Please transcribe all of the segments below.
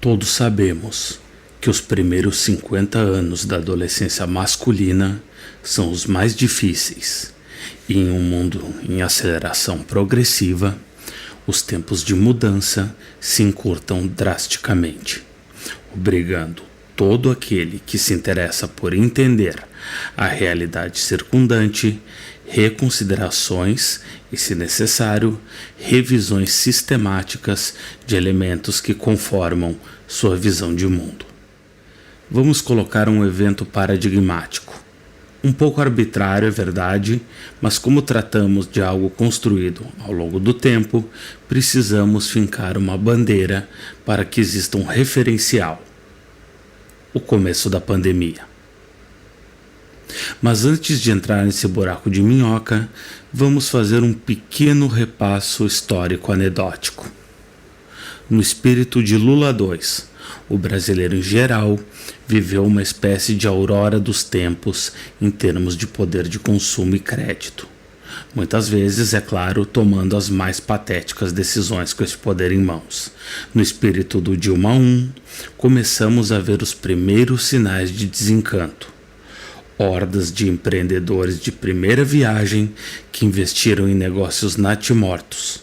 Todos sabemos que os primeiros 50 anos da adolescência masculina são os mais difíceis, e em um mundo em aceleração progressiva, os tempos de mudança se encurtam drasticamente, obrigando todo aquele que se interessa por entender a realidade circundante, reconsiderações e, se necessário, revisões sistemáticas de elementos que conformam sua visão de mundo. Vamos colocar um evento paradigmático. Um pouco arbitrário, é verdade, mas como tratamos de algo construído ao longo do tempo, precisamos fincar uma bandeira para que exista um referencial: o começo da pandemia. Mas antes de entrar nesse buraco de minhoca, vamos fazer um pequeno repasso histórico anedótico. No espírito de Lula II, o brasileiro em geral viveu uma espécie de aurora dos tempos em termos de poder de consumo e crédito. Muitas vezes, é claro, tomando as mais patéticas decisões com esse poder em mãos. No espírito do Dilma I, começamos a ver os primeiros sinais de desencanto. Hordas de empreendedores de primeira viagem que investiram em negócios natimortos.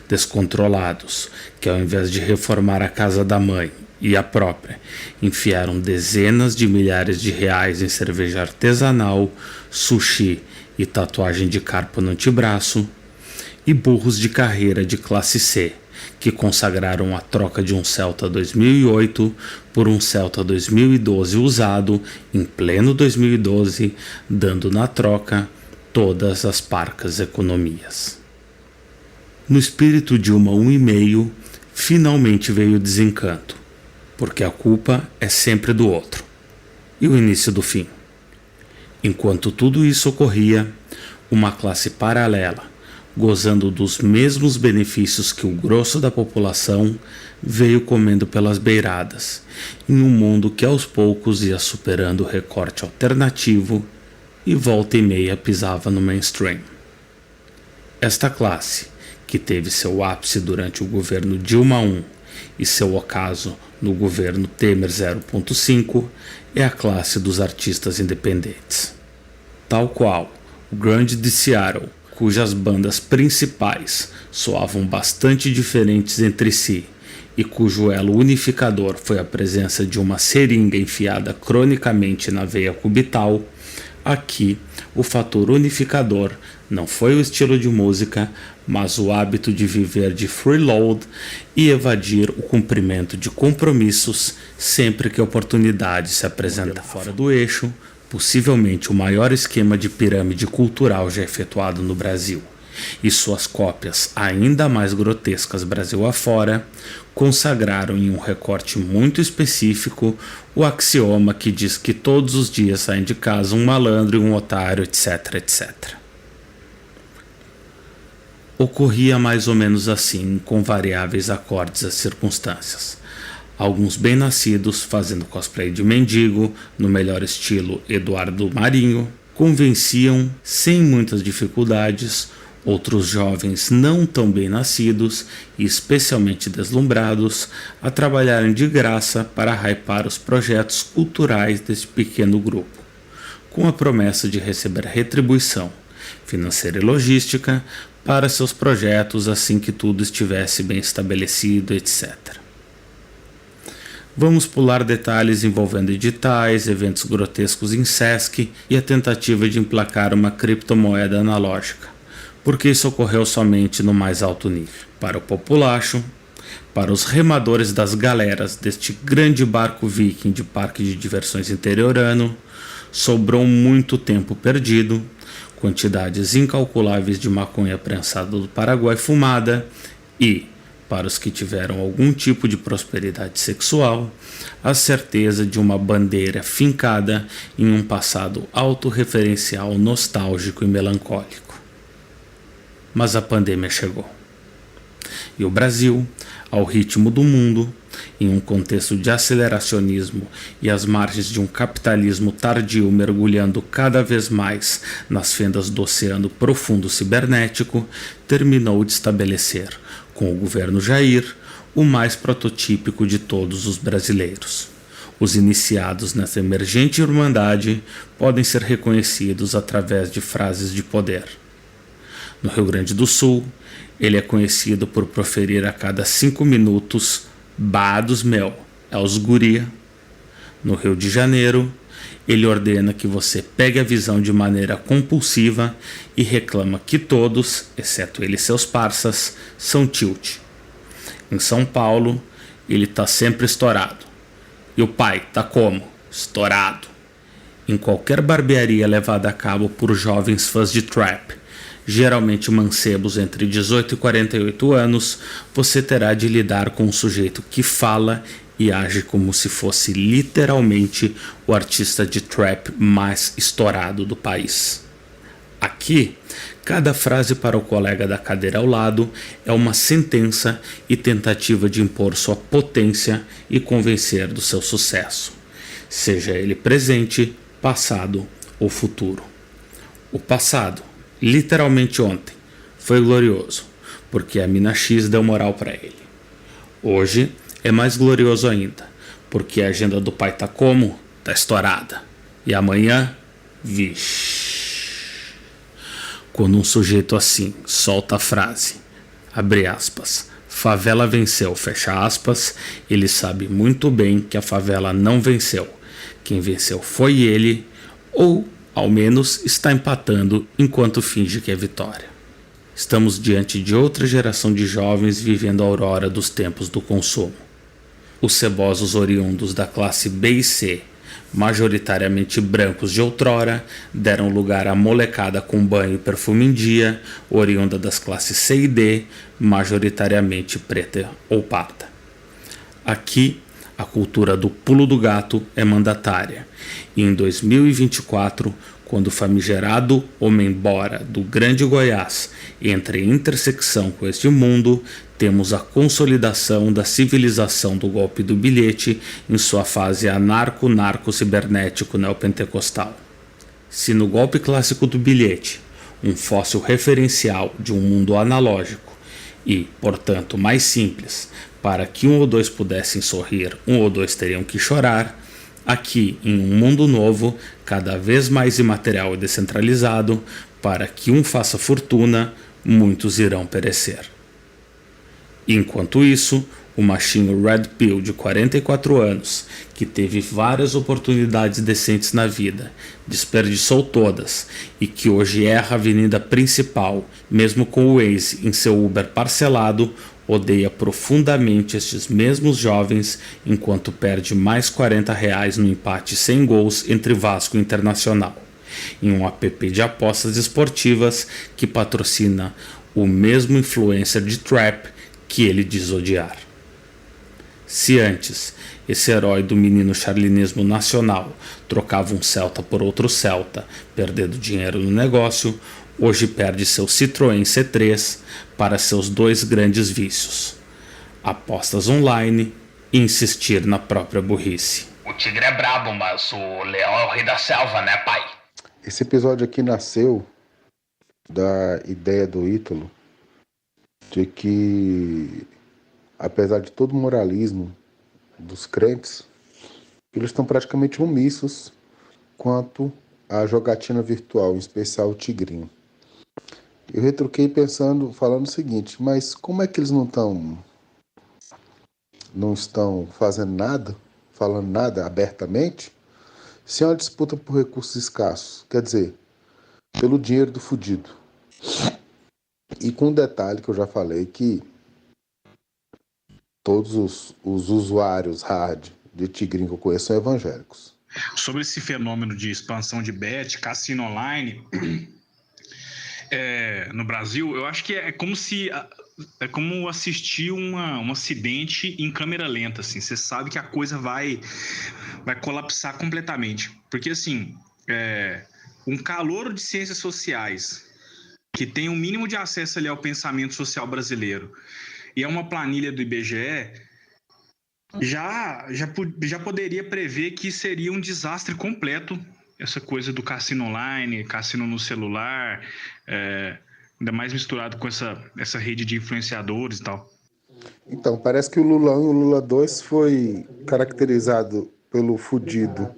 Descontrolados, que ao invés de reformar a casa da mãe e a própria, enfiaram dezenas de milhares de reais em cerveja artesanal, sushi e tatuagem de carpa no antebraço, e burros de carreira de classe C, que consagraram a troca de um Celta 2008 por um Celta 2012 usado em pleno 2012, dando na troca todas as parcas economias. No espírito de uma 1,5, finalmente veio o desencanto, porque a culpa é sempre do outro, e o início do fim. Enquanto tudo isso ocorria, uma classe paralela, gozando dos mesmos benefícios que o grosso da população, veio comendo pelas beiradas, em um mundo que aos poucos ia superando o recorte alternativo e volta e meia pisava no mainstream. Esta classe, que teve seu ápice durante o governo Dilma I e seu ocaso no governo Temer 0.5, é a classe dos artistas independentes. Tal qual o grunge de Seattle, cujas bandas principais soavam bastante diferentes entre si e cujo elo unificador foi a presença de uma seringa enfiada cronicamente na veia cubital, aqui o fator unificador não foi o estilo de música, mas o hábito de viver de freeload e evadir o cumprimento de compromissos sempre que a oportunidade se apresentava. Fora do eixo, possivelmente o maior esquema de pirâmide cultural já efetuado no Brasil, e suas cópias ainda mais grotescas Brasil afora, consagraram em um recorte muito específico o axioma que diz que todos os dias saem de casa um malandro e um otário, etc, etc. Ocorria mais ou menos assim, com variáveis acordes às circunstâncias. Alguns bem-nascidos, fazendo cosplay de mendigo, no melhor estilo Eduardo Marinho, convenciam, sem muitas dificuldades, outros jovens não tão bem-nascidos e especialmente deslumbrados a trabalharem de graça para hypar os projetos culturais desse pequeno grupo, com a promessa de receber retribuição financeira e logística para seus projetos assim que tudo estivesse bem estabelecido, etc. Vamos pular detalhes envolvendo editais, eventos grotescos em Sesc e a tentativa de emplacar uma criptomoeda analógica, porque isso ocorreu somente no mais alto nível. Para o populacho, para os remadores das galeras deste grande barco viking de parque de diversões interiorano, sobrou muito tempo perdido, quantidades incalculáveis de maconha prensada do Paraguai fumada e, para os que tiveram algum tipo de prosperidade sexual, a certeza de uma bandeira fincada em um passado autorreferencial nostálgico e melancólico. Mas a pandemia chegou. E o Brasil, ao ritmo do mundo, em um contexto de aceleracionismo e às margens de um capitalismo tardio mergulhando cada vez mais nas fendas do oceano profundo cibernético, terminou de estabelecer, com o governo Jair, o mais prototípico de todos os brasileiros. Os iniciados nessa emergente irmandade podem ser reconhecidos através de frases de poder. No Rio Grande do Sul, ele é conhecido por proferir a cada 5 minutos "Bah dos meu, é os guria". No Rio de Janeiro, ele ordena que você pegue a visão de maneira compulsiva e reclama que todos, exceto ele e seus parças, são tilt. Em São Paulo, ele tá sempre estourado. E o pai tá como? Estourado. Em qualquer barbearia levada a cabo por jovens fãs de trap, geralmente mancebos entre 18 e 48 anos, você terá de lidar com um sujeito que fala e age como se fosse literalmente o artista de trap mais estourado do país. Aqui, cada frase para o colega da cadeira ao lado é uma sentença e tentativa de impor sua potência e convencer do seu sucesso, seja ele presente, passado ou futuro. O passado, literalmente ontem, foi glorioso, porque a mina X deu moral para ele. Hoje é mais glorioso ainda, porque a agenda do pai tá como? Tá estourada. E amanhã, vixe. Quando um sujeito assim solta a frase, abre aspas, favela venceu, fecha aspas, ele sabe muito bem que a favela não venceu. Quem venceu foi ele, ou, ao menos, está empatando enquanto finge que é vitória. Estamos diante de outra geração de jovens vivendo a aurora dos tempos do consumo. Os cebosos oriundos da classe B e C, majoritariamente brancos de outrora, deram lugar à molecada com banho e perfume em dia, oriunda das classes C e D, majoritariamente preta ou parda. Aqui, a cultura do pulo do gato é mandatária, e em 2024, quando o famigerado homem-bora do Grande Goiás entra em intersecção com este mundo, temos a consolidação da civilização do golpe do bilhete em sua fase anarco-narco-cibernético-neopentecostal. Se no golpe clássico do bilhete, um fóssil referencial de um mundo analógico e, portanto, mais simples, para que um ou dois pudessem sorrir, um ou dois teriam que chorar, aqui, em um mundo novo, cada vez mais imaterial e descentralizado, para que um faça fortuna, muitos irão perecer. Enquanto isso, o machinho Red Pill de 44 anos, que teve várias oportunidades decentes na vida, desperdiçou todas e que hoje erra a avenida principal, mesmo com o Waze em seu Uber parcelado, odeia profundamente estes mesmos jovens enquanto perde mais R$40 no empate sem gols entre Vasco e Internacional, em um app de apostas esportivas que patrocina o mesmo influencer de trap que ele diz odiar. Se antes esse herói do menino charlinismo nacional trocava um Celta por outro Celta, perdendo dinheiro no negócio, hoje perde seu Citroën C3 para seus dois grandes vícios: apostas online e insistir na própria burrice. O tigre é brabo, mas o leão é o rei da selva, né, pai? Esse episódio aqui nasceu da ideia do Ítalo de que, apesar de todo o moralismo dos crentes, eles estão praticamente omissos quanto à jogatina virtual, em especial o tigrinho. Eu retruquei falando o seguinte: mas como é que eles não estão fazendo nada, falando nada abertamente, se é uma disputa por recursos escassos, quer dizer, pelo dinheiro do fudido? E com um detalhe que eu já falei, que todos os usuários hard de tigrinho que eu conheço são evangélicos. Sobre esse fenômeno de expansão de bet, cassino online no Brasil, eu acho que é como assistir um acidente em câmera lenta, assim. Você sabe que a coisa vai colapsar completamente, porque assim, um calouro de ciências sociais que tem um mínimo de acesso ali ao pensamento social brasileiro e é uma planilha do IBGE, já poderia prever que seria um desastre completo essa coisa do cassino online, cassino no celular, ainda mais misturado com essa rede de influenciadores e tal. Então, parece que o Lula 1 e o Lula 2 foi caracterizado pelo fudido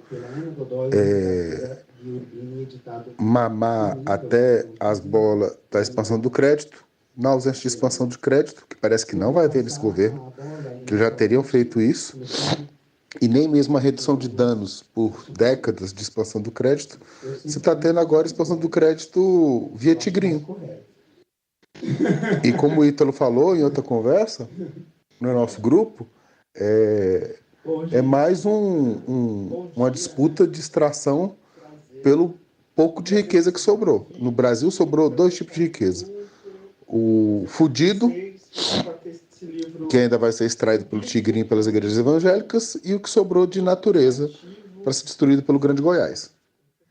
mamar até as bolas da expansão do crédito, na ausência de expansão de crédito, que parece que não vai haver nesse governo, que já teriam feito isso, e nem mesmo a redução de danos por décadas de expansão do crédito, se está tendo agora expansão do crédito via tigrinho. E como o Ítalo falou em outra conversa, no nosso grupo, é mais uma disputa de extração pelo pouco de riqueza que sobrou. No Brasil sobrou 2 tipos de riqueza. O fudido, que ainda vai ser extraído pelo tigrinho e pelas igrejas evangélicas, e o que sobrou de natureza para ser destruído pelo Grande Goiás.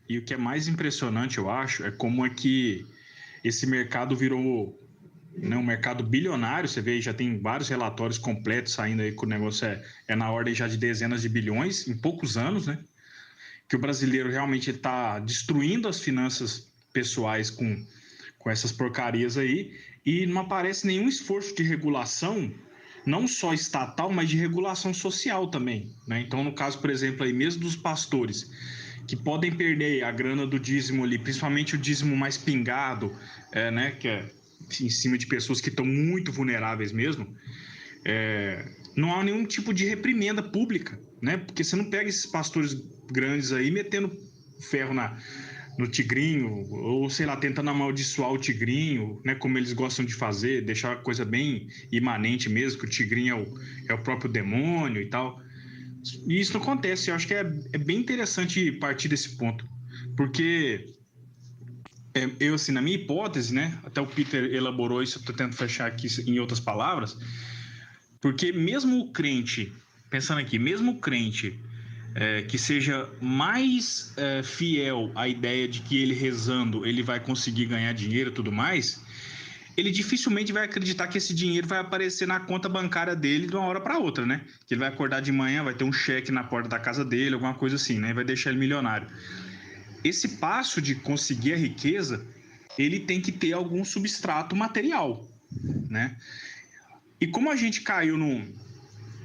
E o que é mais impressionante, eu acho, é como é que esse mercado virou, né, um mercado bilionário. Você vê, já tem vários relatórios completos saindo aí que o negócio é na ordem já de dezenas de bilhões em poucos anos, né? Que o brasileiro realmente está destruindo as finanças pessoais com essas porcarias aí, e não aparece nenhum esforço de regulação, não só estatal, mas de regulação social também, né? Então, no caso, por exemplo, aí mesmo dos pastores, que podem perder a grana do dízimo ali, principalmente o dízimo mais pingado, né, que é em cima de pessoas que estão muito vulneráveis mesmo, não há nenhum tipo de reprimenda pública, né? Porque você não pega esses pastores grandes aí metendo ferro no tigrinho, ou sei lá, tentando amaldiçoar o tigrinho, né? Como eles gostam de fazer, deixar a coisa bem imanente mesmo, que o tigrinho é o próprio demônio e tal. E isso não acontece. Eu acho que é bem interessante partir desse ponto, porque eu, assim, na minha hipótese, né? Até o Peter elaborou isso, eu estou tentando fechar aqui em outras palavras, porque mesmo o crente, pensando aqui, mesmo o crente que seja mais fiel à ideia de que ele rezando ele vai conseguir ganhar dinheiro e tudo mais, ele dificilmente vai acreditar que esse dinheiro vai aparecer na conta bancária dele de uma hora para outra, né? Que ele vai acordar de manhã, vai ter um cheque na porta da casa dele, alguma coisa assim, né? Vai deixar ele milionário. Esse passo de conseguir a riqueza, ele tem que ter algum substrato material, né? E como a gente caiu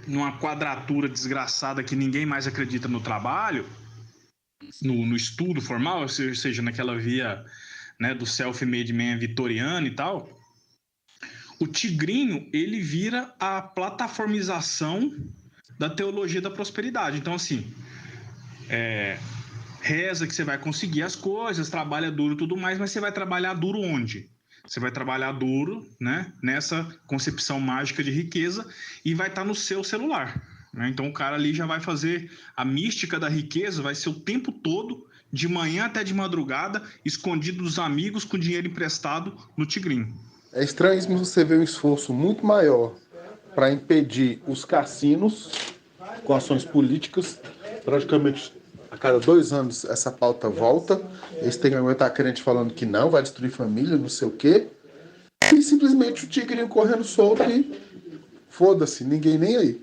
numa quadratura desgraçada que ninguém mais acredita no trabalho, no estudo formal, ou seja, naquela via, né, do self-made man vitoriano e tal, o tigrinho, ele vira a plataformização da teologia da prosperidade. Então, assim, reza que você vai conseguir as coisas, trabalha duro e tudo mais, mas você vai trabalhar duro onde? Você vai trabalhar duro, né, nessa concepção mágica de riqueza, e vai estar no seu celular, né? Então o cara ali já vai fazer a mística da riqueza, vai ser o tempo todo, de manhã até de madrugada, escondido dos amigos com dinheiro emprestado no tigrinho. É estranho você ver um esforço muito maior para impedir os cassinos com ações políticas. Praticamente a cada 2 anos essa pauta volta. Eles têm que aguentar crente falando que não, vai destruir família, não sei o quê. E simplesmente o tigrinho correndo solto e foda-se, ninguém nem aí.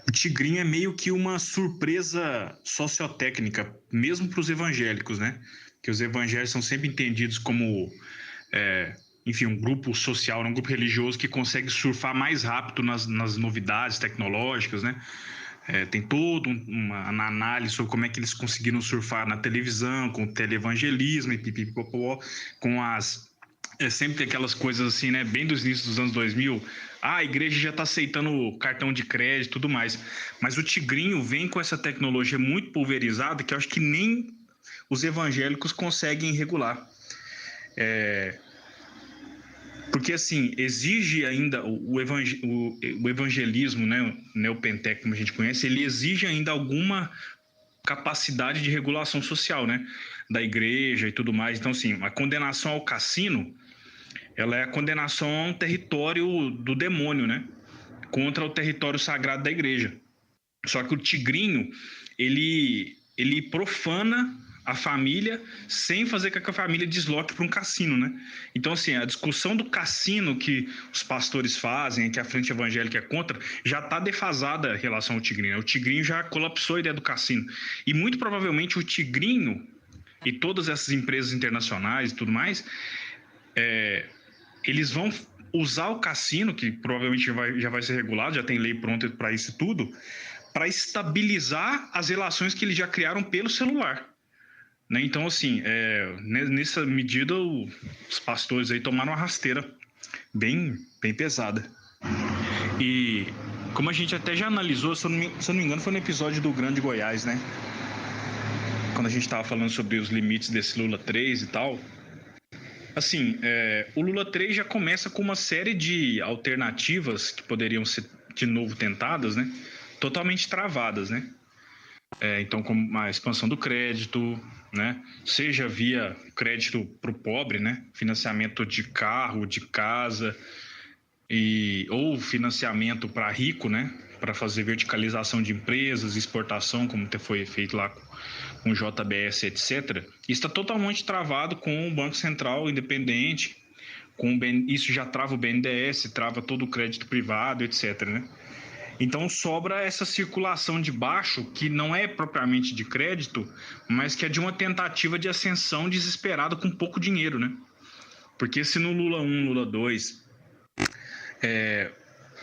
O tigrinho é meio que uma surpresa sociotécnica, mesmo para os evangélicos, né? Que os evangélicos são sempre entendidos como, enfim, um grupo social, um grupo religioso que consegue surfar mais rápido nas novidades tecnológicas, né? Tem toda uma análise sobre como é que eles conseguiram surfar na televisão, com o televangelismo e pipipopó, com as... sempre tem aquelas coisas assim, né? Bem dos inícios dos anos 2000... a igreja já está aceitando cartão de crédito e tudo mais. Mas o tigrinho vem com essa tecnologia muito pulverizada que eu acho que nem os evangélicos conseguem regular. Porque, assim, exige ainda o evangelismo, né, o neopentec, como a gente conhece, ele exige ainda alguma capacidade de regulação social, né, da igreja e tudo mais. Então, assim, a condenação ao cassino, ela é a condenação a um território do demônio, né? Contra o território sagrado da igreja. Só que o tigrinho, ele profana a família sem fazer com que a família desloque para um cassino, né? Então, assim, a discussão do cassino que os pastores fazem, que a frente evangélica é contra, já está defasada em relação ao tigrinho. O tigrinho já colapsou a ideia do cassino. E muito provavelmente o tigrinho e todas essas empresas internacionais e tudo mais... eles vão usar o cassino, que provavelmente já vai ser regulado, já tem lei pronta para isso tudo, para estabilizar as relações que eles já criaram pelo celular. Né? Então, assim, nessa medida, os pastores aí tomaram uma rasteira bem pesada. E como a gente até já analisou, se eu não me engano, foi no episódio do Grande Goiás, né? Quando a gente estava falando sobre os limites desse Lula 3 e tal. Assim, o Lula 3 já começa com uma série de alternativas que poderiam ser de novo tentadas, né? Totalmente travadas, né? Então, como a expansão do crédito, né? Seja via crédito para o pobre, né? Financiamento de carro, de casa, ou financiamento para rico, né? Para fazer verticalização de empresas, exportação, como foi feito lá com o JBS, etc. Isso está totalmente travado com o Banco Central independente, isso já trava o BNDES, trava todo o crédito privado, etc. Né? Então sobra essa circulação de baixo, que não é propriamente de crédito, mas que é de uma tentativa de ascensão desesperada com pouco dinheiro. Né? Porque se no Lula 1, Lula 2,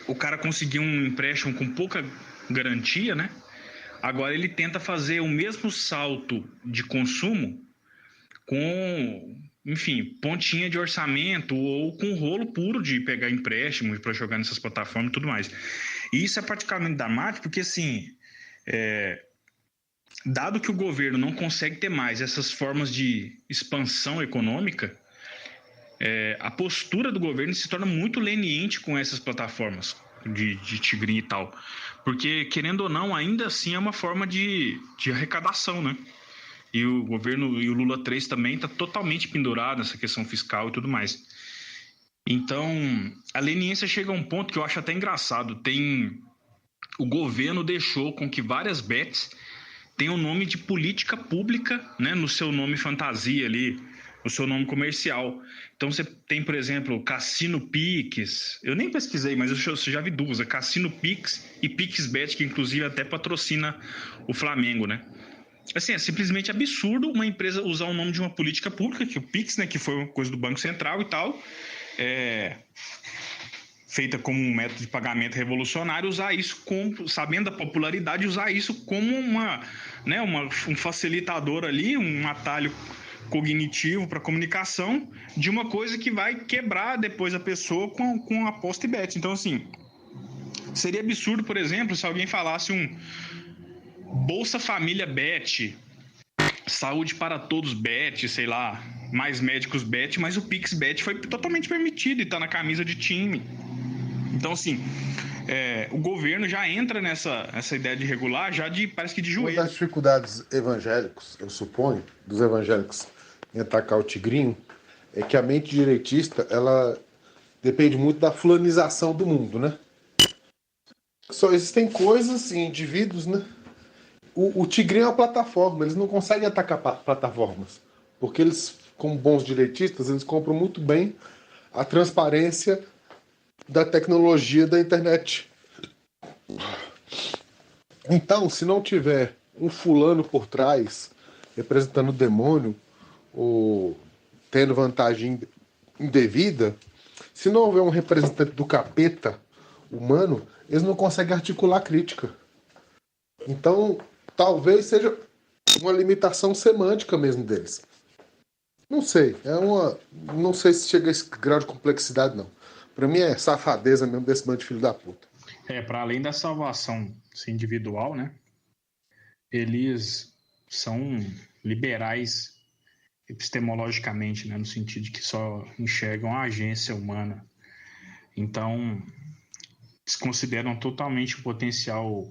o cara conseguiu um empréstimo com pouca garantia, né? Agora ele tenta fazer o mesmo salto de consumo com, enfim, pontinha de orçamento ou com rolo puro de pegar empréstimo para jogar nessas plataformas e tudo mais. E isso é praticamente dramático porque, assim, dado que o governo não consegue ter mais essas formas de expansão econômica, a postura do governo se torna muito leniente com essas plataformas de tigrinho e tal. Porque, querendo ou não, ainda assim é uma forma de arrecadação, né? E o governo e o Lula 3 também está totalmente pendurado nessa questão fiscal e tudo mais. Então, a leniência chega a um ponto que eu acho até engraçado. O governo deixou com que várias bets tenham o nome de política pública, né, no seu nome fantasia ali, o seu nome comercial. Então você tem, por exemplo, Cassino Pix. Eu nem pesquisei, mas eu já vi duas. Cassino Pix e PixBet, que inclusive até patrocina o Flamengo, né? Assim, é simplesmente absurdo uma empresa usar o nome de uma política pública, que o Pix, né, que foi uma coisa do Banco Central e tal, feita como um método de pagamento revolucionário, usar isso sabendo da popularidade, usar isso como um facilitador ali, um atalho cognitivo para comunicação de uma coisa que vai quebrar depois a pessoa com aposta e bet. Então, assim, seria absurdo, por exemplo, se alguém falasse Bolsa Família Bet, Saúde para Todos Bet, sei lá, Mais Médicos Bet, mas o Pix Bet foi totalmente permitido e está na camisa de time. Então, assim, o governo já entra nessa ideia de regular, parece que de joelho. Uma das dificuldades evangélicos, eu suponho, dos evangélicos em atacar o tigrinho, é que a mente direitista, ela depende muito da fulanização do mundo, né? Só existem coisas e indivíduos, né? O tigrinho é uma plataforma, eles não conseguem atacar plataformas, porque eles, como bons direitistas, eles compram muito bem a transparência da tecnologia da internet. Então, se não tiver um fulano por trás representando o demônio ou tendo vantagem indevida, se não houver um representante do capeta humano, eles não conseguem articular crítica. Então, talvez seja uma limitação semântica mesmo deles. Não sei, não sei se chega a esse grau de complexidade, não. Pra mim é safadeza mesmo desse bando de filho da puta. Para além da salvação individual, né? Eles são liberais epistemologicamente, né? No sentido de que só enxergam a agência humana. Então, eles consideram totalmente o potencial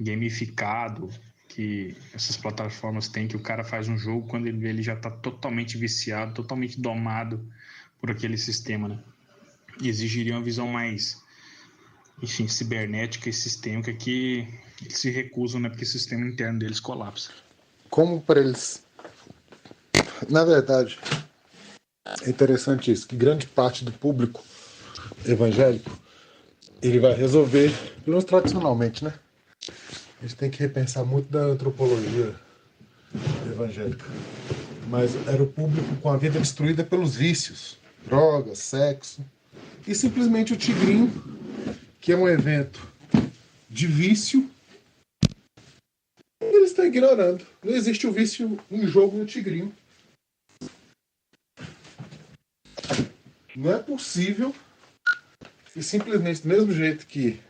gamificado que essas plataformas têm, que o cara faz um jogo, quando ele vê, ele já está totalmente viciado, totalmente domado por aquele sistema, né? E exigiria uma visão mais, enfim, cibernética e sistêmica, que eles se recusam, né? Porque o sistema interno deles colapsa. Como para eles... Na verdade, é interessante isso, que grande parte do público evangélico, ele vai resolver, pelo menos tradicionalmente, né? A gente tem que repensar muito da antropologia evangélica. Mas era o público com a vida destruída pelos vícios, drogas, sexo, e simplesmente o Tigrinho, que é um evento de vício, eles estão ignorando. Não existe o vício em jogo no Tigrinho. Não é possível que simplesmente, do mesmo jeito que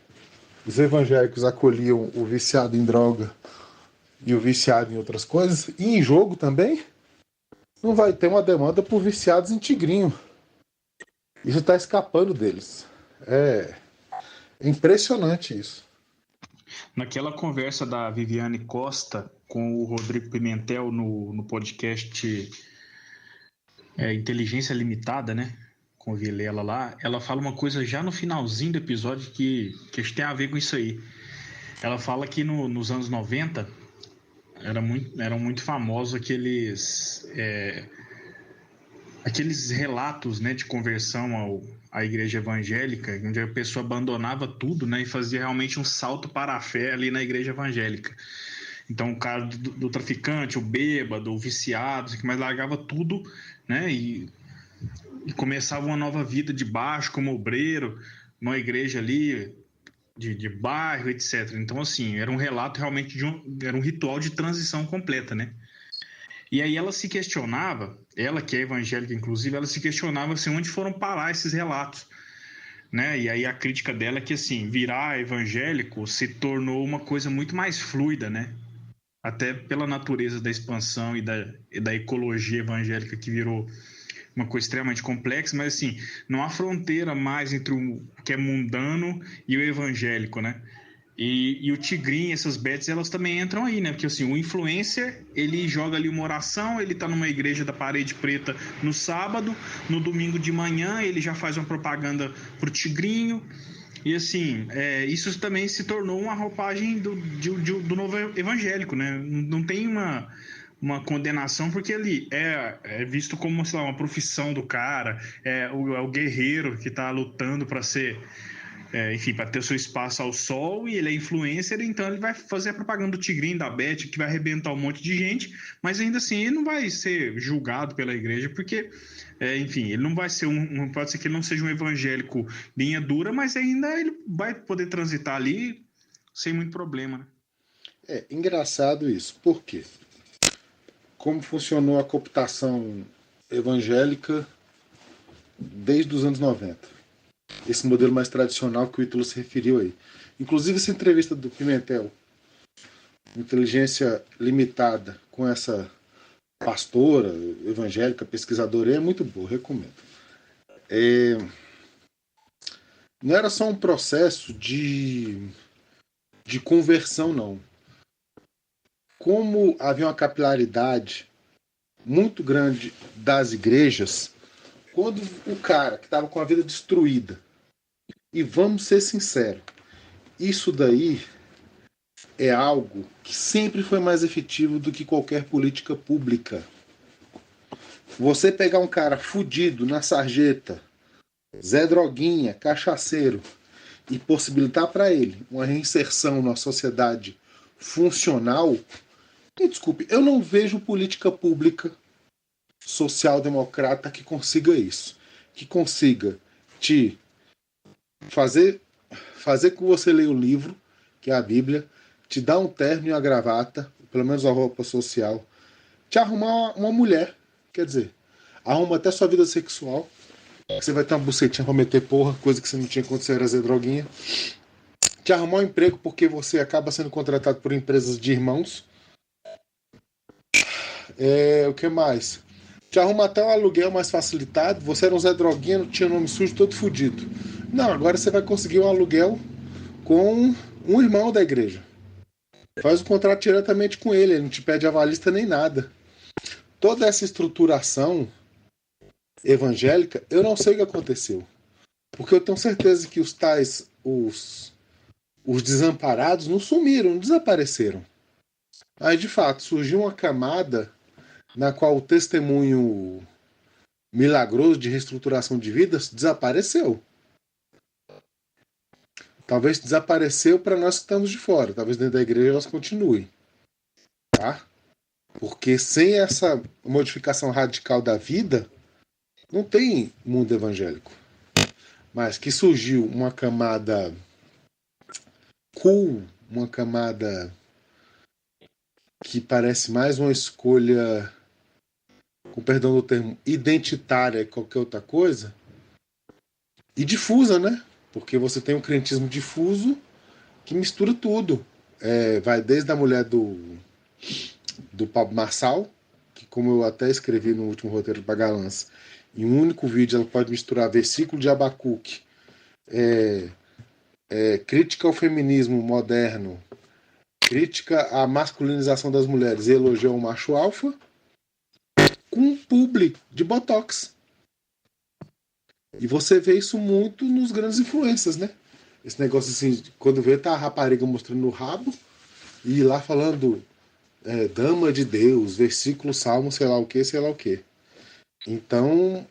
os evangélicos acolhiam o viciado em droga e o viciado em outras coisas, e em jogo também, não vai ter uma demanda por viciados em Tigrinho. Isso está escapando deles. É impressionante isso. Naquela conversa da Viviane Costa com o Rodrigo Pimentel no podcast Inteligência Limitada, né? Com o Vilela lá, ela fala uma coisa já no finalzinho do episódio que tem a ver com isso aí. Ela fala que nos anos 90 eram muito famosos aqueles relatos, né, de conversão à igreja evangélica, onde a pessoa abandonava tudo, né, e fazia realmente um salto para a fé ali na igreja evangélica. Então o cara do traficante, o bêbado, o viciado, que mais largava tudo, né, e começava uma nova vida de baixo, como obreiro, numa igreja ali de bairro, etc. Então, assim, era um relato realmente era um ritual de transição completa, né? E aí ela se questionava, ela que é evangélica, inclusive, ela se questionava assim, onde foram parar esses relatos, né? E aí a crítica dela é que, assim, virar evangélico se tornou uma coisa muito mais fluida, né? Até pela natureza da expansão e da ecologia evangélica, que virou uma coisa extremamente complexa, mas assim, não há fronteira mais entre o que é mundano e o evangélico, né? E o Tigrinho, essas bets, elas também entram aí, né? Porque assim, o influencer, ele joga ali uma oração, ele tá numa igreja da Parede Preta no sábado, no domingo de manhã ele já faz uma propaganda pro Tigrinho, e assim, isso também se tornou uma roupagem do novo evangélico, né? Não tem uma condenação, porque ele é visto como, sei lá, uma profissão do cara, é o guerreiro que está lutando para ser, enfim, para ter seu espaço ao sol, e ele é influencer, então ele vai fazer a propaganda do Tigrinho, da Bet, que vai arrebentar um monte de gente, mas ainda assim ele não vai ser julgado pela igreja, porque, enfim, ele não vai ser pode ser que ele não seja um evangélico linha dura, mas ainda ele vai poder transitar ali sem muito problema, né? É engraçado isso. Por quê? Como funcionou a cooptação evangélica desde os anos 90. Esse modelo mais tradicional que o Ítalo se referiu aí. Inclusive essa entrevista do Pimentel, Inteligência Limitada, com essa pastora evangélica, pesquisadora, é muito boa, recomendo. Não era só um processo de conversão, não. Como havia uma capilaridade muito grande das igrejas, quando o cara que estava com a vida destruída, e vamos ser sinceros, isso daí é algo que sempre foi mais efetivo do que qualquer política pública. Você pegar um cara fudido na sarjeta, Zé Droguinha, cachaceiro, e possibilitar para ele uma reinserção na sociedade funcional, me desculpe, eu não vejo política pública social-democrata que consiga isso. Que consiga te fazer com que você leia o livro, que é a Bíblia, te dar um terno e uma gravata, pelo menos a roupa social, te arrumar uma mulher, quer dizer, arruma até sua vida sexual, você vai ter uma bucetinha pra meter porra, coisa que você não tinha quando você era Zé Droguinha, te arrumar um emprego porque você acaba sendo contratado por empresas de irmãos, o que mais? Te arruma até um aluguel mais facilitado. Você era um Zé Droguinha, não tinha nome sujo, todo fudido. Não, agora você vai conseguir um aluguel com um irmão da igreja. Faz o contrato diretamente com ele não te pede avalista nem nada. Toda essa estruturação evangélica, eu não sei o que aconteceu. Porque eu tenho certeza que os desamparados não sumiram, não desapareceram. Aí, de fato, surgiu uma camada na qual o testemunho milagroso de reestruturação de vidas desapareceu. Talvez desapareceu para nós que estamos de fora. Talvez dentro da igreja elas continuem. Tá? Porque sem essa modificação radical da vida, não tem mundo evangélico. mas que surgiu uma camada cool, uma camada que parece mais uma escolha, com perdão do termo, identitária que qualquer outra coisa, e difusa, né? Porque você tem um crentismo difuso que mistura tudo. Vai desde a mulher do Pablo Marçal, que, como eu até escrevi no último roteiro do Bagalãs, em um único vídeo ela pode misturar versículo de Abacuque, crítica ao feminismo moderno, crítica à masculinização das mulheres e elogio ao macho alfa, com um publi de Botox. E você vê isso muito nos grandes influências, né? Esse negócio assim, quando vê, tá a rapariga mostrando o rabo e lá falando dama de Deus, versículo, salmo, sei lá o que, sei lá o que. Então,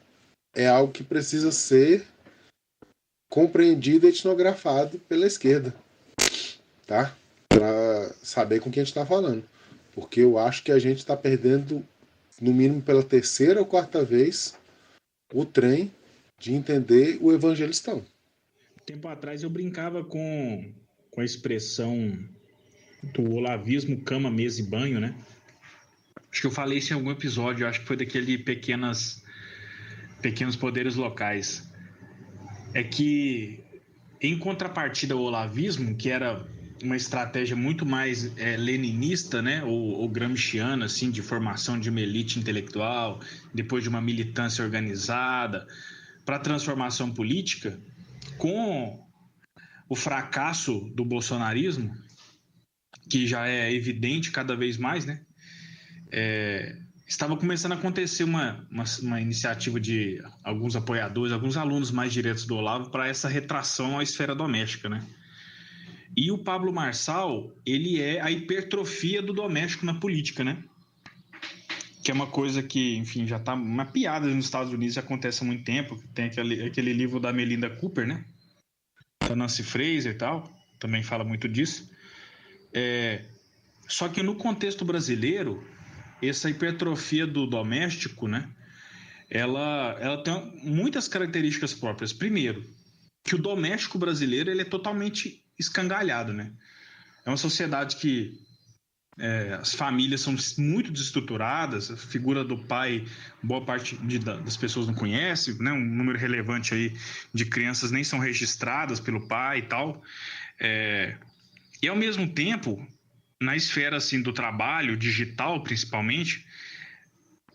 é algo que precisa ser compreendido e etnografado pela esquerda, tá? Para saber com quem a gente está falando. Porque eu acho que a gente está perdendo, no mínimo pela terceira ou quarta vez, o trem de entender o evangelistão. Tempo atrás eu brincava com a expressão do olavismo, cama, mesa e banho, né? Acho que eu falei isso em algum episódio, acho que foi daquele Pequenos Poderes Locais. É que, em contrapartida ao olavismo, que era uma estratégia muito mais leninista, né, ou gramsciana, assim, de formação de uma elite intelectual, depois de uma militância organizada, para a transformação política, com o fracasso do bolsonarismo, que já é evidente cada vez mais, né, estava começando a acontecer uma iniciativa de alguns apoiadores, alguns alunos mais diretos do Olavo para essa retração à esfera doméstica, né? E o Pablo Marçal, ele é a hipertrofia do doméstico na política, né? Que é uma coisa que, enfim, já está uma piada nos Estados Unidos, já acontece há muito tempo. Tem aquele livro da Melinda Cooper, né? Da Nancy Fraser e tal, também fala muito disso. Só que no contexto brasileiro, essa hipertrofia do doméstico, né? Ela tem muitas características próprias. Primeiro, que o doméstico brasileiro ele é totalmente escangalhado, né? É uma sociedade que as famílias são muito desestruturadas, a figura do pai, boa parte das pessoas não conhece, né? Um número relevante aí de crianças nem são registradas pelo pai e tal. E ao mesmo tempo, na esfera assim, do trabalho, digital principalmente,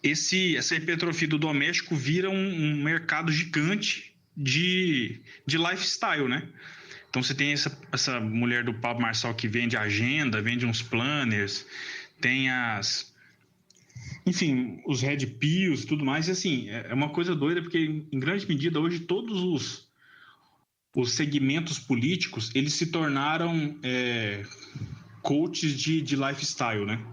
essa hipertrofia do doméstico vira um mercado gigante de lifestyle, né? Então você tem essa mulher do Pablo Marçal que vende agenda, vende uns planners, tem enfim, os red pills e tudo mais. E assim, é uma coisa doida porque em grande medida hoje todos os segmentos políticos, eles se tornaram coaches de lifestyle, né?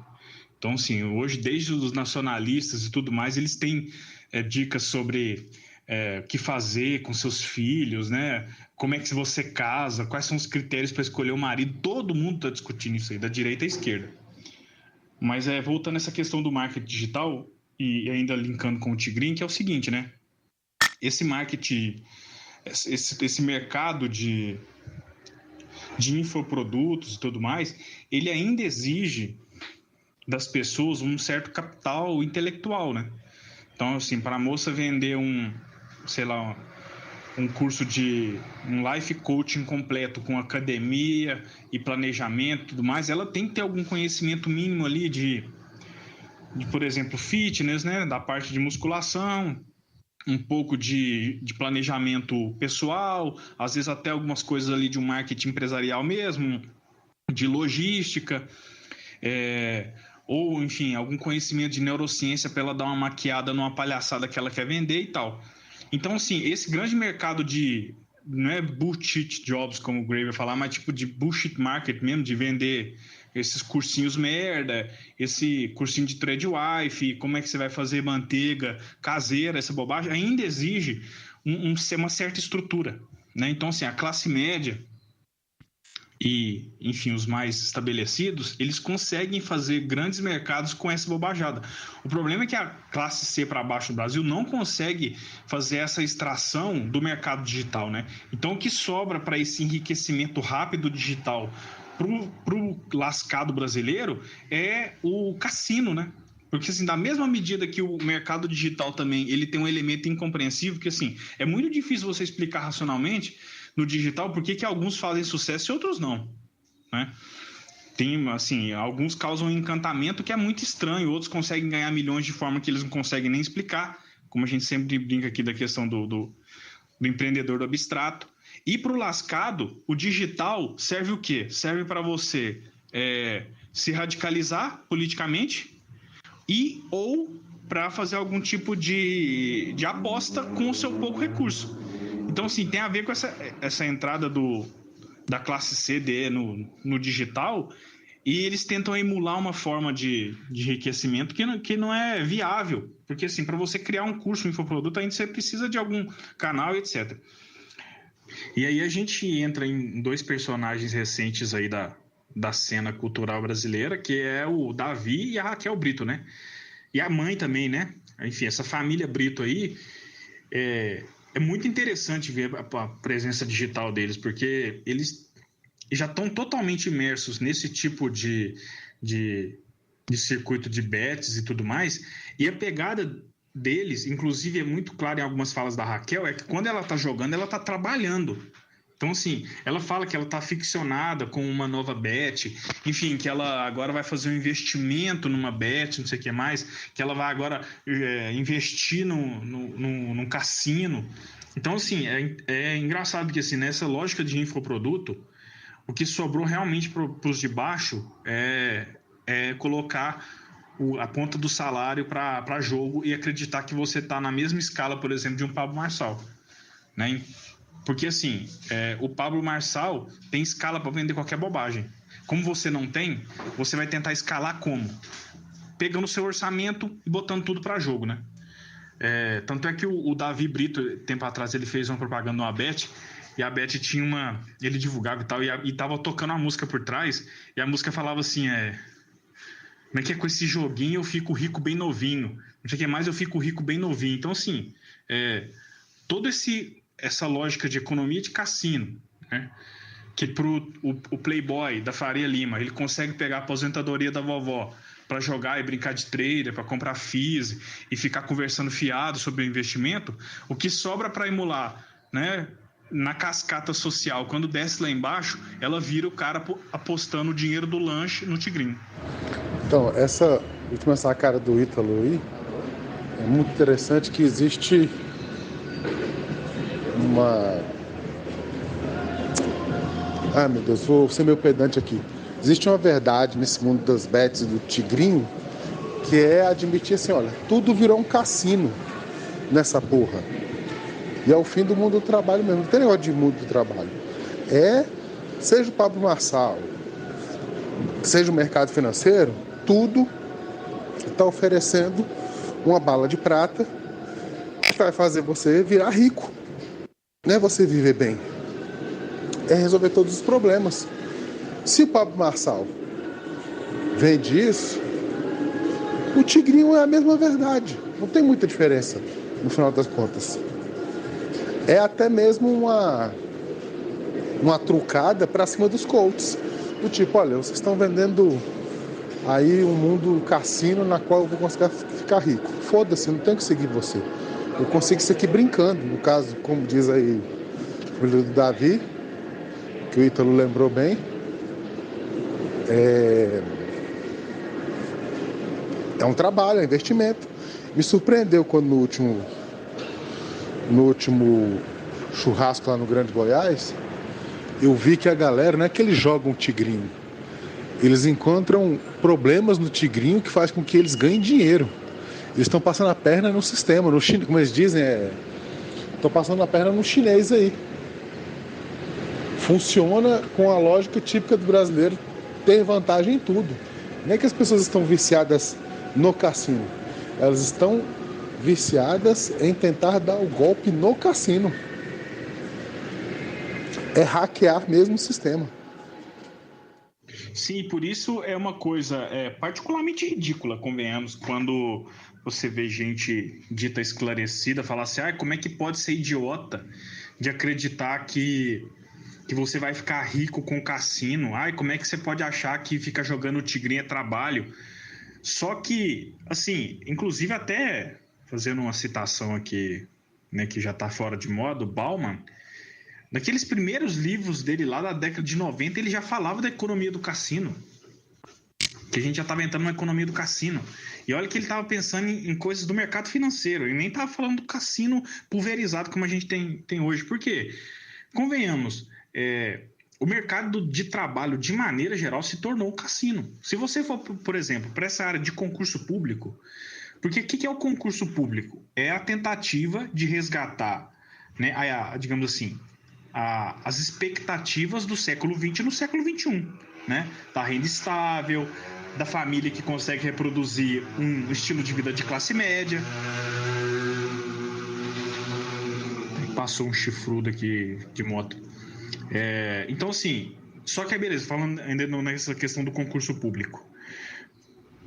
Então assim, hoje desde os nacionalistas e tudo mais, eles têm dicas sobre o que fazer com seus filhos, né? Como é que você casa, quais são os critérios para escolher o marido. Todo mundo está discutindo isso aí, da direita à esquerda. Mas voltando a essa questão do marketing digital, e ainda linkando com o Tigrin, que é o seguinte, né? Esse marketing, esse mercado de infoprodutos e tudo mais, ele ainda exige das pessoas um certo capital intelectual, né? Então, assim, para a moça vender um curso de um life coaching completo com academia e planejamento e tudo mais, ela tem que ter algum conhecimento mínimo ali de por exemplo, fitness, né, da parte de musculação, um pouco de planejamento pessoal, às vezes até algumas coisas ali de um marketing empresarial mesmo, de logística, ou, enfim, algum conhecimento de neurociência para ela dar uma maquiada numa palhaçada que ela quer vender e tal. Então, assim, esse grande mercado não é bullshit jobs, como o Graeber falar, mas tipo de bullshit market mesmo, de vender esses cursinhos merda, esse cursinho de trade wife, como é que você vai fazer manteiga caseira, essa bobagem, ainda exige uma certa estrutura, né? Então, assim, a classe média, e, enfim, os mais estabelecidos, eles conseguem fazer grandes mercados com essa bobajada. O problema é que a classe C para baixo do Brasil não consegue fazer essa extração do mercado digital, né? Então, o que sobra para esse enriquecimento rápido digital pro lascado brasileiro é o cassino, né? Porque, assim, da mesma medida que o mercado digital também ele tem um elemento incompreensível, que, assim, é muito difícil você explicar racionalmente no digital por que alguns fazem sucesso e outros não, né? Tem, assim, alguns causam um encantamento que é muito estranho, outros conseguem ganhar milhões de forma que eles não conseguem nem explicar, como a gente sempre brinca aqui da questão do empreendedor do abstrato. E para o lascado, o digital serve o quê? Serve para você se radicalizar politicamente e ou para fazer algum tipo de aposta com o seu pouco recurso. Então, assim, tem a ver com essa entrada da classe C, D no digital, e eles tentam emular uma forma de enriquecimento que não é viável. Porque, assim, para você criar um curso, um infoproduto, ainda você precisa de algum canal e etc. E aí a gente entra em dois personagens recentes aí da cena cultural brasileira, que é o Davi e a Raquel Brito, né? E a mãe também, né? Enfim, essa família Brito aí é muito interessante ver a presença digital deles, porque eles já estão totalmente imersos nesse tipo de circuito de bets e tudo mais, e a pegada deles, inclusive é muito claro em algumas falas da Raquel, é que quando ela está jogando, ela está trabalhando. Então, assim, ela fala que ela está ficcionada com uma nova bet, enfim, que ela agora vai fazer um investimento numa bet, não sei o que mais, que ela vai agora investir num cassino. Então, assim, é engraçado que, assim, nessa lógica de infoproduto, o que sobrou realmente para os de baixo é colocar a ponta do salário para jogo e acreditar que você está na mesma escala, por exemplo, de um Pablo Marçal, né? Porque, assim, o Pablo Marçal tem escala para vender qualquer bobagem. Como você não tem, você vai tentar escalar como? Pegando o seu orçamento e botando tudo para jogo, né? Tanto é que o Davi Brito, tempo atrás, ele fez uma propaganda numa bet, e a bet tinha ele divulgava e tal, e tava tocando uma música por trás, e a música falava assim, como é que com esse joguinho eu fico rico bem novinho, não sei o que mais, eu fico rico bem novinho. Então, assim, toda essa lógica de economia de cassino, né? Que o Playboy da Faria Lima, ele consegue pegar a aposentadoria da vovó para jogar e brincar de trader, para comprar FIIs e ficar conversando fiado sobre o investimento, o que sobra para emular, né, na cascata social, quando desce lá embaixo, ela vira o cara apostando o dinheiro do lanche no Tigrinho. Então, essa última sacada do Ítalo aí é muito interessante, que existe uma... Ah, meu Deus, vou ser meio pedante aqui. Existe uma verdade nesse mundo das bets e do Tigrinho, que é admitir assim, olha, tudo virou um cassino nessa porra. E é o fim do mundo do trabalho mesmo. Não tem negócio de mundo do trabalho. Seja o Pablo Marçal, seja o mercado financeiro, tudo está oferecendo uma bala de prata que vai fazer você virar rico. Não é você viver bem. É resolver todos os problemas. Se o Pablo Marçal vende isso, o Tigrinho é a mesma verdade. Não tem muita diferença no final das contas. É até mesmo uma trucada para cima dos coaches. Do tipo, olha, vocês estão vendendo aí um mundo cassino na qual eu vou conseguir ficar rico. Foda-se, eu não tenho que seguir você. Eu consigo isso aqui brincando. No caso, como diz aí o filho do Davi, que o Ítalo lembrou bem, é um trabalho, é um investimento. Me surpreendeu quando no último churrasco lá no Grande Goiás, eu vi que a galera, não é que eles jogam Tigrinho, eles encontram problemas no Tigrinho que faz com que eles ganhem dinheiro. Eles estão passando a perna no sistema, como eles dizem, estão passando a perna no chinês aí. Funciona com a lógica típica do brasileiro, ter vantagem em tudo. Não é que as pessoas estão viciadas no cassino, elas estão viciadas em tentar dar o golpe no cassino. É hackear mesmo o sistema. Sim, por isso é uma coisa particularmente ridícula, convenhamos, quando você vê gente dita esclarecida falar assim, como é que pode ser idiota de acreditar que você vai ficar rico com cassino? Como é que você pode achar que ficar jogando tigrinho é trabalho? Só que, assim, inclusive até fazendo uma citação aqui, né, que já está fora de moda, o Bauman, naqueles primeiros livros dele lá da década de 90, ele já falava da economia do cassino. Que a gente já estava entrando na economia do cassino. E olha que ele estava pensando em coisas do mercado financeiro. Ele nem estava falando do cassino pulverizado como a gente tem hoje. Por quê? Convenhamos, o mercado de trabalho, de maneira geral, se tornou um cassino. Se você for, por exemplo, para essa área de concurso público, porque o que é o concurso público? É a tentativa de resgatar, né, digamos assim, as expectativas do século XX no século XXI, né? Da renda estável, da família que consegue reproduzir um estilo de vida de classe média. Passou um chifrudo aqui de moto. Então, assim, só que beleza, falando ainda nessa questão do concurso público.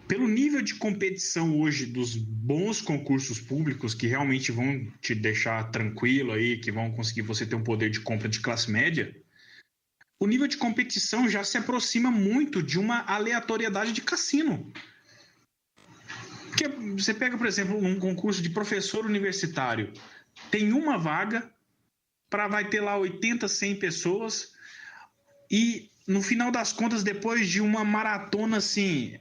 Pelo nível de competição hoje dos bons concursos públicos, que realmente vão te deixar tranquilo aí, que vão conseguir você ter um poder de compra de classe média, o nível de competição já se aproxima muito de uma aleatoriedade de cassino. Porque você pega, por exemplo, um concurso de professor universitário, tem uma vaga, vai ter lá 80, 100 pessoas, e no final das contas, depois de uma maratona assim,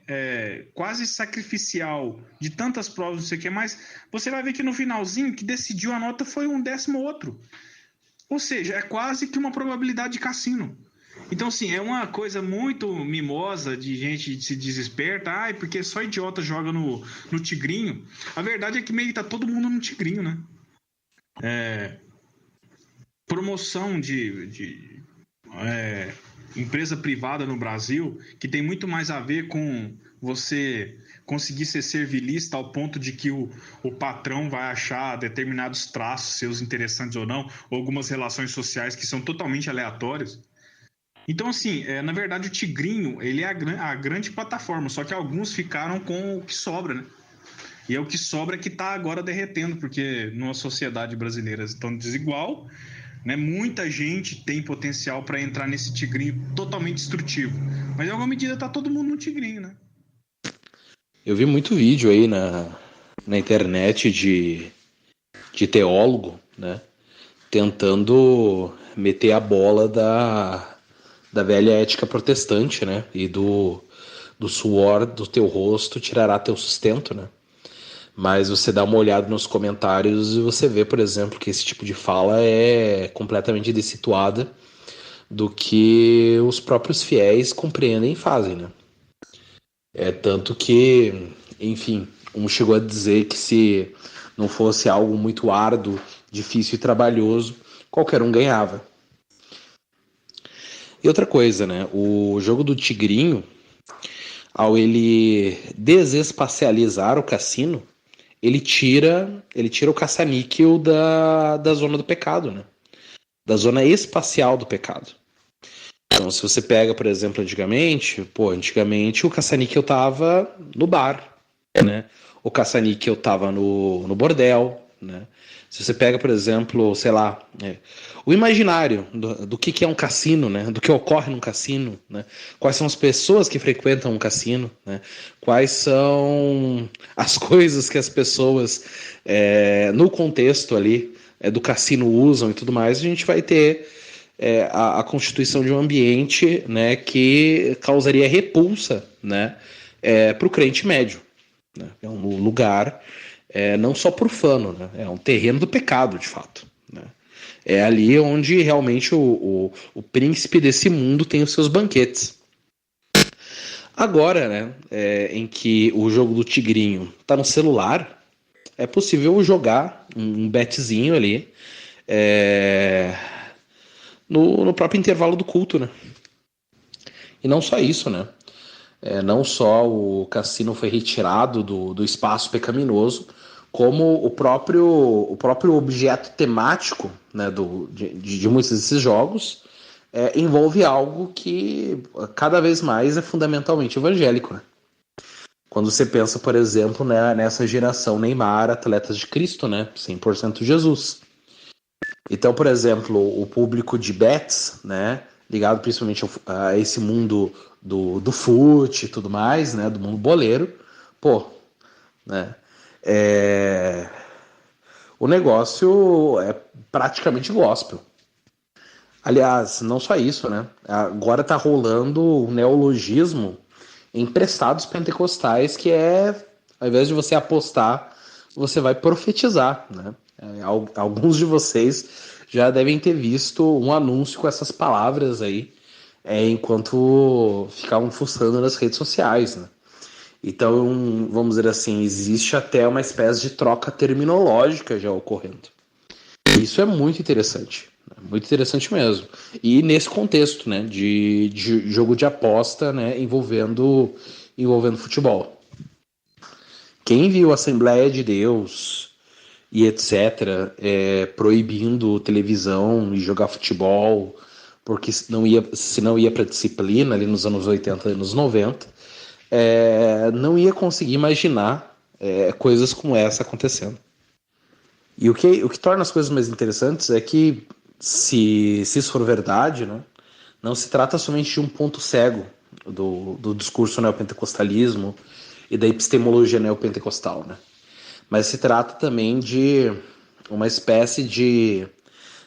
quase sacrificial, de tantas provas, não sei o que mais, você vai ver que no finalzinho, que decidiu a nota foi um 10º outro. Ou seja, é quase que uma probabilidade de cassino. Então, assim, é uma coisa muito mimosa de gente se desesperta, porque só idiota joga no tigrinho. A verdade é que meio que tá todo mundo no tigrinho, né? Promoção de empresa privada no Brasil, que tem muito mais a ver com você conseguir ser servilista ao ponto de que o patrão vai achar determinados traços seus interessantes ou não, ou algumas relações sociais que são totalmente aleatórias. Então, assim, na verdade o tigrinho, ele é a grande plataforma, só que alguns ficaram com o que sobra, né? E é o que sobra que está agora derretendo, porque numa sociedade brasileira tão desigual, né, muita gente tem potencial para entrar nesse tigrinho totalmente destrutivo. Mas em alguma medida está todo mundo no tigrinho, né? Eu vi muito vídeo aí na internet de teólogo, né, tentando meter a bola da velha ética protestante, né, e do suor do teu rosto tirará teu sustento, né. Mas você dá uma olhada nos comentários e você vê, por exemplo, que esse tipo de fala é completamente dessituada do que os próprios fiéis compreendem e fazem, né? Tanto que, enfim, um chegou a dizer que se não fosse algo muito árduo, difícil e trabalhoso, qualquer um ganhava. E outra coisa, né? O jogo do tigrinho, ao ele desespacializar o cassino, ele tira o caça-níquel da zona do pecado, né? Da zona espacial do pecado. Então, se você pega, por exemplo, antigamente o caça-níquel tava no bar, né? O caça-níquel tava no bordel, né? Se você pega, por exemplo, sei lá, o imaginário do que é um cassino, né? Do que ocorre num cassino, né? Quais são as pessoas que frequentam um cassino, né? Quais são as coisas que as pessoas, no contexto ali do cassino usam e tudo mais, a gente vai ter a constituição de um ambiente, né, que causaria repulsa, né, para o crente médio, né? É um lugar não só profano, né? É um terreno do pecado, de fato, né? É ali onde realmente o príncipe desse mundo tem os seus banquetes. Agora, né, em que o jogo do tigrinho está no celular, é possível jogar um betzinho ali no próprio intervalo do culto, né? E não só isso, né? Não só o cassino foi retirado do espaço pecaminoso, como o próprio objeto temático, né, de muitos desses jogos envolve algo que cada vez mais é fundamentalmente evangélico, né? Quando você pensa, por exemplo, né, nessa geração Neymar, atletas de Cristo, né? 100% Jesus. Então, por exemplo, o público de bets, né? Ligado principalmente a esse mundo do fute e tudo mais, né? Do mundo boleiro. Pô, né? O negócio é praticamente gospel. Aliás, não só isso, né? Agora tá rolando um neologismo emprestados pentecostais que ao invés de você apostar, você vai profetizar, né? Alguns de vocês já devem ter visto um anúncio com essas palavras aí, enquanto ficavam fuçando nas redes sociais, né? Então, vamos dizer assim, existe até uma espécie de troca terminológica já ocorrendo. Isso é muito interessante mesmo. E nesse contexto, né, de jogo de aposta, né, envolvendo futebol. Quem viu a Assembleia de Deus e etc., proibindo televisão e jogar futebol, porque se não ia para disciplina ali nos anos 80 e anos 90, não ia conseguir imaginar coisas como essa acontecendo. E o que torna as coisas mais interessantes é que, se isso for verdade, né, não se trata somente de um ponto cego do discurso neopentecostalismo e da epistemologia neopentecostal, né, mas se trata também de uma espécie de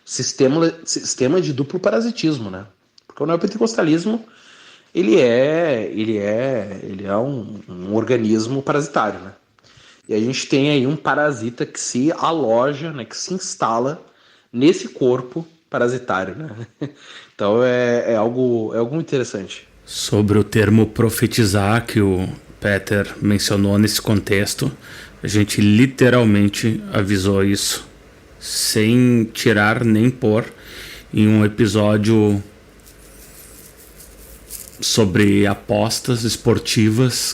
sistema de duplo parasitismo, né, porque o neopentecostalismo ele é um organismo parasitário, né, e a gente tem aí um parasita que se aloja, né, que se instala nesse corpo parasitário, né? Então é algo interessante. Sobre o termo profetizar que o Peter mencionou nesse contexto, a gente literalmente avisou isso, sem tirar nem pôr, em um episódio sobre apostas esportivas